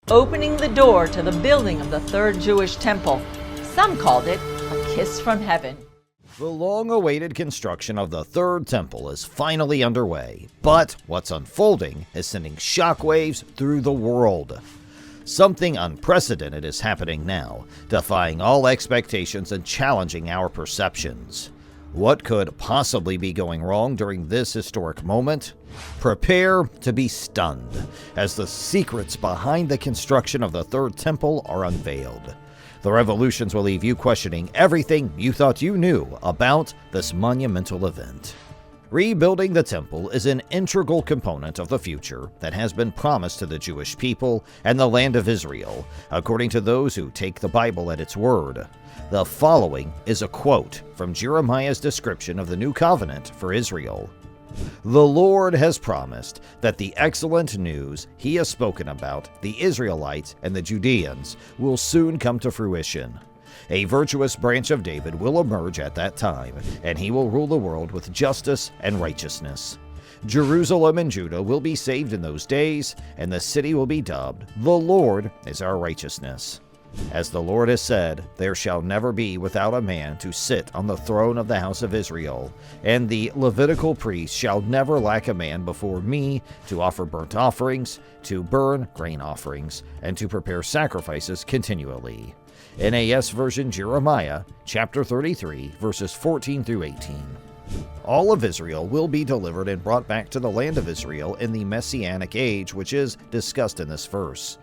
opening the door to the building of the third Jewish temple. Some called it a kiss from heaven. The long-awaited construction of the third temple is finally underway, but what's unfolding is sending shockwaves through the world. Something unprecedented is happening now, defying all expectations and challenging our perceptions. What could possibly be going wrong during this historic moment? Prepare to be stunned, as the secrets behind the construction of the third temple are unveiled. The revolutions will leave you questioning everything you thought you knew about this monumental event. Rebuilding the temple is an integral component of the future that has been promised to the Jewish people and the land of Israel, according to those who take the Bible at its word. The following is a quote from Jeremiah's description of the new covenant for Israel. "The Lord has promised that the excellent news he has spoken about, the Israelites and the Judeans, will soon come to fruition. A virtuous branch of David will emerge at that time, and he will rule the world with justice and righteousness. Jerusalem and Judah will be saved in those days, and the city will be dubbed, 'The Lord is our righteousness.' As the Lord has said, there shall never be without a man to sit on the throne of the house of Israel, and the Levitical priests shall never lack a man before me to offer burnt offerings, to burn grain offerings, and to prepare sacrifices continually." NAS Version Jeremiah, chapter 33, verses 14 through 18. All of Israel will be delivered and brought back to the land of Israel in the Messianic age, which is discussed in this verse.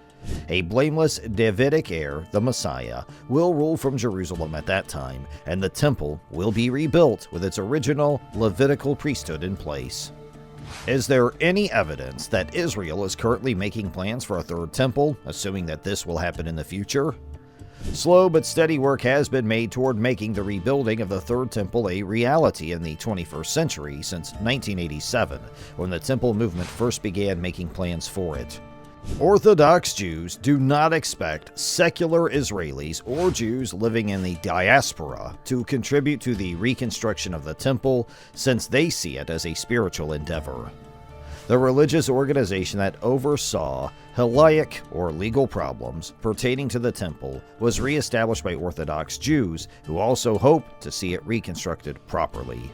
A blameless Davidic heir, the Messiah, will rule from Jerusalem at that time, and the temple will be rebuilt with its original Levitical priesthood in place. Is there any evidence that Israel is currently making plans for a third temple, assuming that this will happen in the future? Slow but steady work has been made toward making the rebuilding of the third temple a reality in the 21st century since 1987, when the temple movement first began making plans for it. Orthodox Jews do not expect secular Israelis or Jews living in the diaspora to contribute to the reconstruction of the temple, since they see it as a spiritual endeavor. The religious organization that oversaw halaic or legal problems pertaining to the temple was reestablished by Orthodox Jews, who also hope to see it reconstructed properly.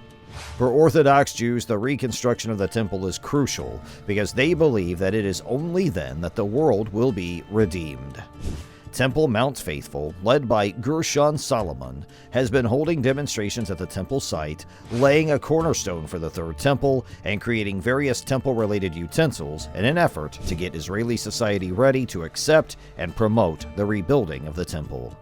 For Orthodox Jews, the reconstruction of the temple is crucial because they believe that it is only then that the world will be redeemed. Temple Mount Faithful, led by Gershon Solomon, has been holding demonstrations at the temple site, laying a cornerstone for the third temple, and creating various temple-related utensils in an effort to get Israeli society ready to accept and promote the rebuilding of the temple.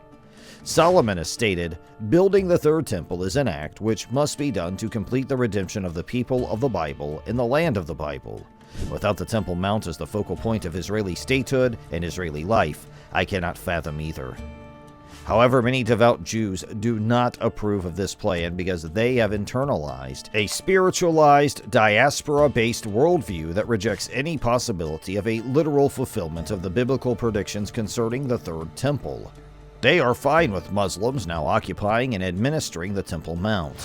Solomon has stated, "Building the third temple is an act which must be done to complete the redemption of the people of the Bible in the land of the Bible. Without the Temple Mount as the focal point of Israeli statehood and Israeli life, I cannot fathom either." However, many devout Jews do not approve of this plan because they have internalized a spiritualized, diaspora-based worldview that rejects any possibility of a literal fulfillment of the biblical predictions concerning the third temple. They are fine with Muslims now occupying and administering the Temple Mount.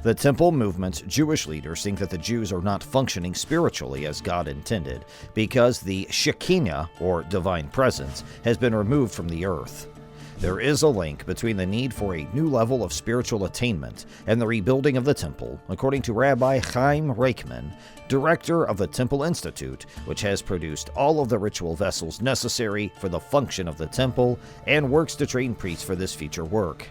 The Temple movement's Jewish leaders think that the Jews are not functioning spiritually as God intended because the Shekinah, or divine presence, has been removed from the earth. There is a link between the need for a new level of spiritual attainment and the rebuilding of the temple, according to Rabbi Chaim Reichman, director of the Temple Institute, which has produced all of the ritual vessels necessary for the function of the temple and works to train priests for this future work.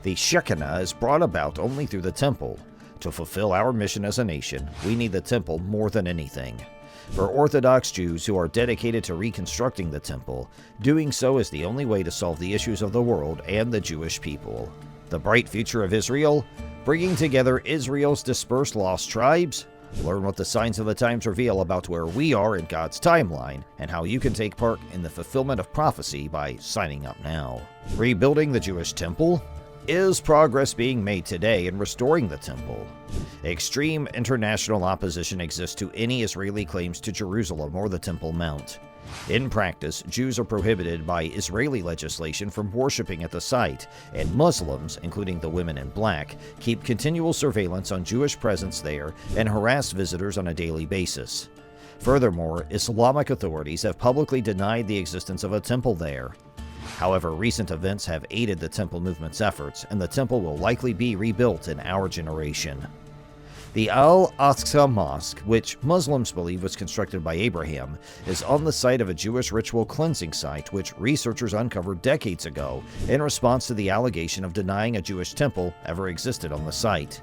The Shekinah is brought about only through the temple. To fulfill our mission as a nation, we need the temple more than anything. For Orthodox Jews who are dedicated to reconstructing the temple, doing so is the only way to solve the issues of the world and the Jewish people. The bright future of Israel? Bringing together Israel's dispersed lost tribes? Learn what the signs of the times reveal about where we are in God's timeline and how you can take part in the fulfillment of prophecy by signing up now. Rebuilding the Jewish temple? Is progress being made today in restoring the temple? Extreme international opposition exists to any Israeli claims to Jerusalem or the Temple Mount. In practice, Jews are prohibited by Israeli legislation from worshiping at the site, and Muslims, including the women in black, keep continual surveillance on Jewish presence there and harass visitors on a daily basis. Furthermore, Islamic authorities have publicly denied the existence of a temple there. However, recent events have aided the temple movement's efforts, and the temple will likely be rebuilt in our generation. The Al-Aqsa Mosque, which Muslims believe was constructed by Abraham, is on the site of a Jewish ritual cleansing site which researchers uncovered decades ago in response to the allegation of denying a Jewish temple ever existed on the site.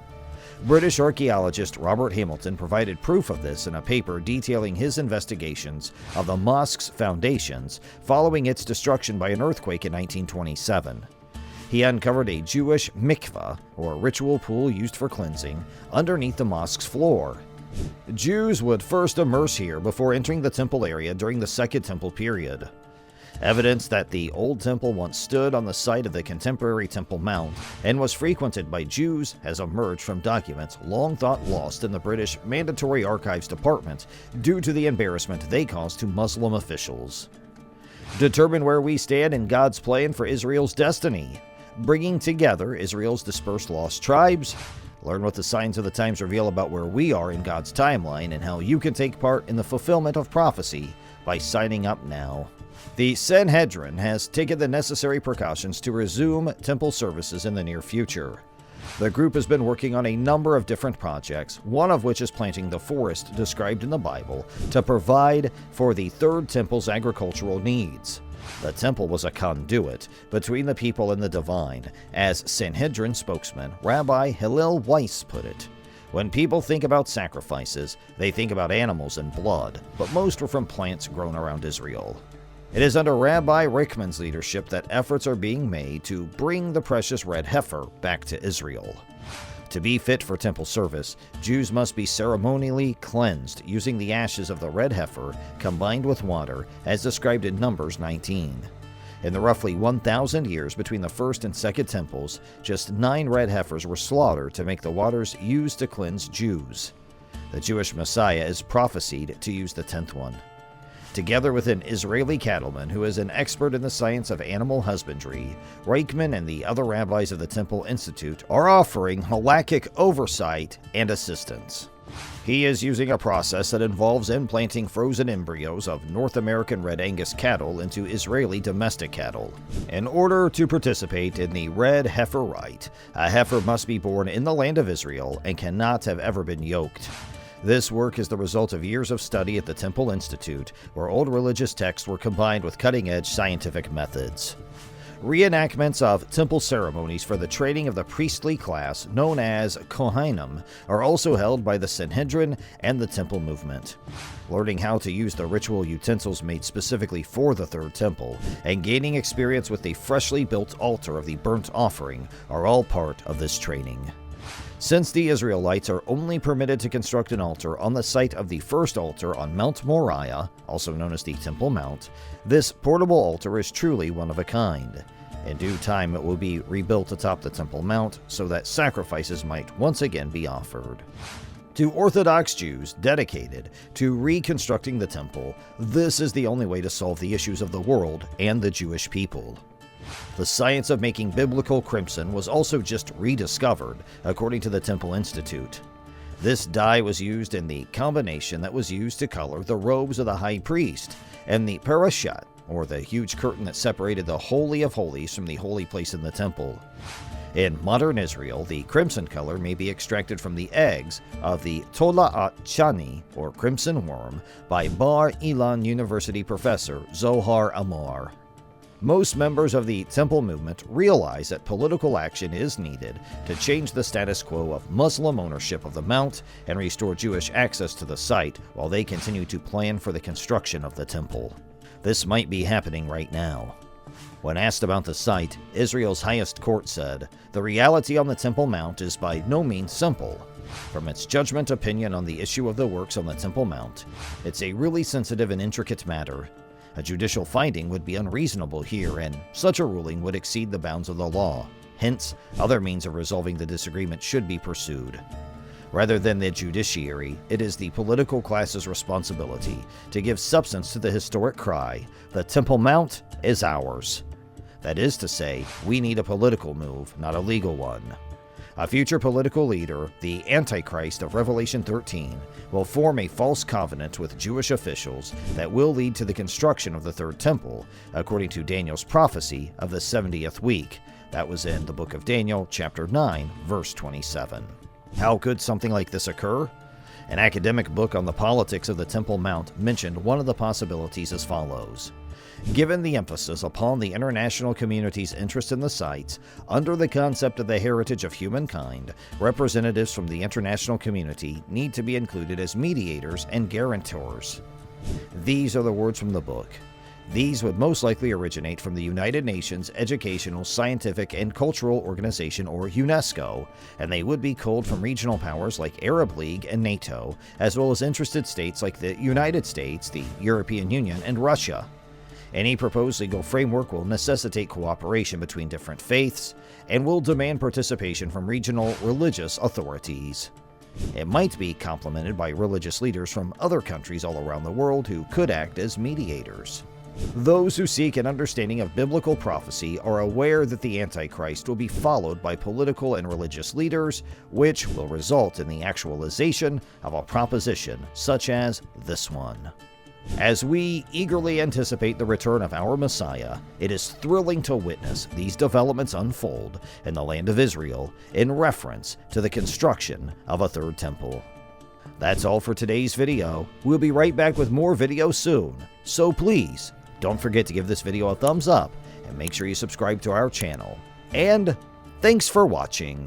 British archaeologist Robert Hamilton provided proof of this in a paper detailing his investigations of the mosque's foundations following its destruction by an earthquake in 1927. He uncovered a Jewish mikveh, or ritual pool used for cleansing, underneath the mosque's floor. Jews would first immerse here before entering the temple area during the Second Temple period. Evidence that the Old Temple once stood on the site of the contemporary Temple Mount and was frequented by Jews has emerged from documents long thought lost in the British Mandatory Archives Department due to the embarrassment they caused to Muslim officials. Determine where we stand in God's plan for Israel's destiny, bringing together Israel's dispersed lost tribes. Learn what the signs of the times reveal about where we are in God's timeline and how you can take part in the fulfillment of prophecy by signing up now. The Sanhedrin has taken the necessary precautions to resume temple services in the near future. The group has been working on a number of different projects, one of which is planting the forest described in the Bible to provide for the Third Temple's agricultural needs. The temple was a conduit between the people and the divine, as Sanhedrin spokesman Rabbi Hillel Weiss put it. When people think about sacrifices, they think about animals and blood, but most were from plants grown around Israel. It is under Rabbi Rickman's leadership that efforts are being made to bring the precious red heifer back to Israel. To be fit for temple service, Jews must be ceremonially cleansed using the ashes of the red heifer combined with water, as described in Numbers 19. In the roughly 1,000 years between the First and Second Temples, just 9 red heifers were slaughtered to make the waters used to cleanse Jews. The Jewish Messiah is prophesied to use the 10th one. Together with an Israeli cattleman who is an expert in the science of animal husbandry, Reichman and the other rabbis of the Temple Institute are offering halakhic oversight and assistance. He is using a process that involves implanting frozen embryos of North American Red Angus cattle into Israeli domestic cattle. In order to participate in the red heifer rite, a heifer must be born in the land of Israel and cannot have ever been yoked. This work is the result of years of study at the Temple Institute, where old religious texts were combined with cutting-edge scientific methods. Reenactments of temple ceremonies for the training of the priestly class, known as Kohanim, are also held by the Sanhedrin and the Temple movement. Learning how to use the ritual utensils made specifically for the Third Temple, and gaining experience with the freshly built altar of the burnt offering are all part of this training. Since the Israelites are only permitted to construct an altar on the site of the first altar on Mount Moriah, also known as the Temple Mount, this portable altar is truly one of a kind. In due time, it will be rebuilt atop the Temple Mount so that sacrifices might once again be offered. To Orthodox Jews dedicated to reconstructing the temple, this is the only way to solve the issues of the world and the Jewish people. The science of making biblical crimson was also just rediscovered, according to the Temple Institute. This dye was used in the combination that was used to color the robes of the high priest and the parashat, or the huge curtain that separated the Holy of Holies from the holy place in the temple. In modern Israel, the crimson color may be extracted from the eggs of the Tola'at Chani, or crimson worm, by Bar Ilan University professor Zohar Amor. Most members of the Temple movement realize that political action is needed to change the status quo of Muslim ownership of the Mount and restore Jewish access to the site while they continue to plan for the construction of the temple. This might be happening right now. When asked about the site, Israel's highest court said, "The reality on the Temple Mount is by no means simple. From its judgment opinion on the issue of the works on the Temple Mount, it's a really sensitive and intricate matter. A judicial finding would be unreasonable here, and such a ruling would exceed the bounds of the law. Hence, other means of resolving the disagreement should be pursued. Rather than the judiciary, it is the political class's responsibility to give substance to the historic cry, 'The Temple Mount is ours.' That is to say, we need a political move, not a legal one. A future political leader, the Antichrist of Revelation 13, will form a false covenant with Jewish officials that will lead to the construction of the third temple, according to Daniel's prophecy of the 70th week. That was in the book of Daniel, chapter 9, verse 27. How could something like this occur? An academic book on the politics of the Temple Mount mentioned one of the possibilities as follows. Given the emphasis upon the international community's interest in the sites, under the concept of the heritage of humankind, representatives from the international community need to be included as mediators and guarantors. These are the words from the book. These would most likely originate from the United Nations Educational, Scientific, and Cultural Organization, or UNESCO, and they would be culled from regional powers like Arab League and NATO, as well as interested states like the United States, the European Union, and Russia. Any proposed legal framework will necessitate cooperation between different faiths and will demand participation from regional religious authorities. It might be complemented by religious leaders from other countries all around the world who could act as mediators. Those who seek an understanding of biblical prophecy are aware that the Antichrist will be followed by political and religious leaders, which will result in the actualization of a proposition such as this one. As we eagerly anticipate the return of our Messiah, it is thrilling to witness these developments unfold in the land of Israel in reference to the construction of a third temple. That's all for today's video. We'll be right back with more videos soon, so please don't forget to give this video a thumbs up and make sure you subscribe to our channel. And thanks for watching.